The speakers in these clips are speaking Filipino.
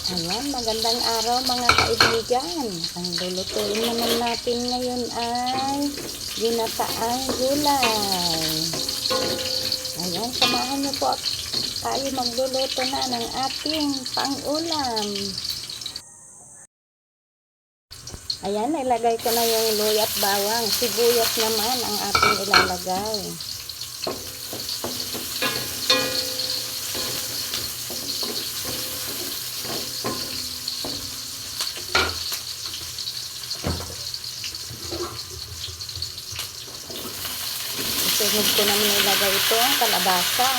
Ayan, magandang araw mga kaibigan. Ang lulutuin naman natin ngayon ay ginataang gulay. Ayan, samahan niyo po tayo magluluto na ng ating pang-ulam. Ayan, ilagay ko na yung luya at bawang. Sibuyas naman ang ating ilalagay. Sunod ko naman ilagay ito ang kalabasa.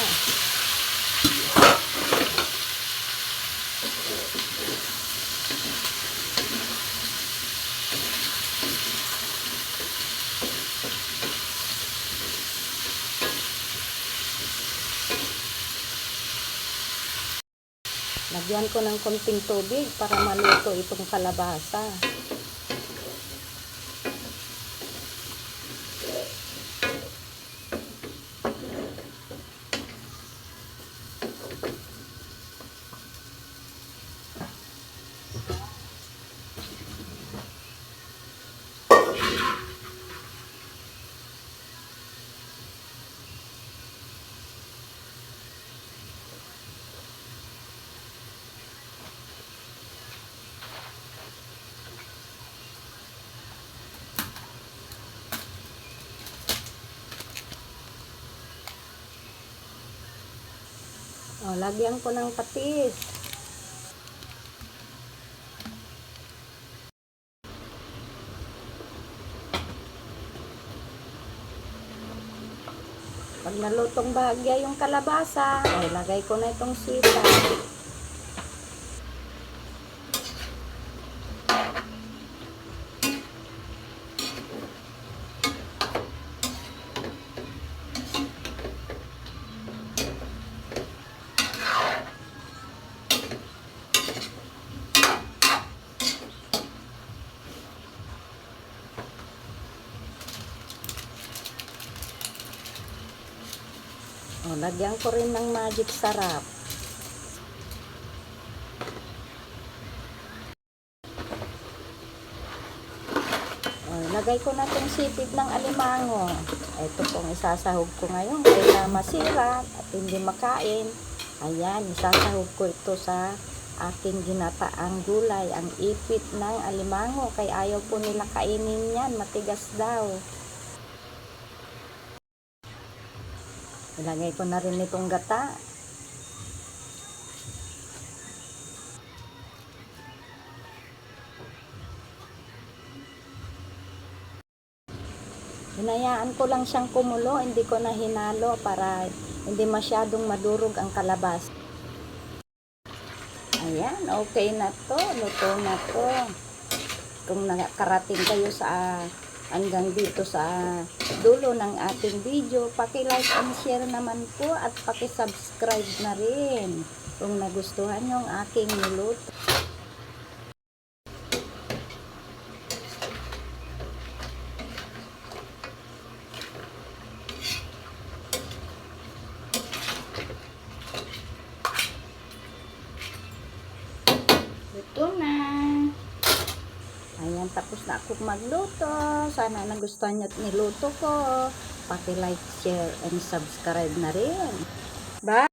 Lagyan ko ng konting tubig para maluto itong kalabasa. O, lagyan ko ng patis. Pag nalutong bahagya yung kalabasa, o, lagay ko na itong sitaw. O, lagyan ko rin ng magic sarap. O, lagay ko na itong sipit ng alimango. Ito pong isasahog ko ngayon kaya masira at hindi makain. Ayan, isasahog ko ito sa aking ginataang gulay, ang ipit ng alimango. Kaya ayaw po nila kainin yan, matigas daw. Ilagay ko na rin itong gata. Hinayaan ko lang siyang kumulo, hindi ko na hinalo para hindi masyadong madurog ang kalabasa. Ayan, okay na to, luto na to. Kung nakarating kayo sa hanggang dito sa dulo ng ating video, paki-like and share naman po at paki-subscribe na rin kung nagustuhan nyo ang aking niluto. Luto na. Ayan, tapos na ako magluto. Sana nagustuhan nyo at niluto ko. Paki-like, share, and subscribe na rin. Bye!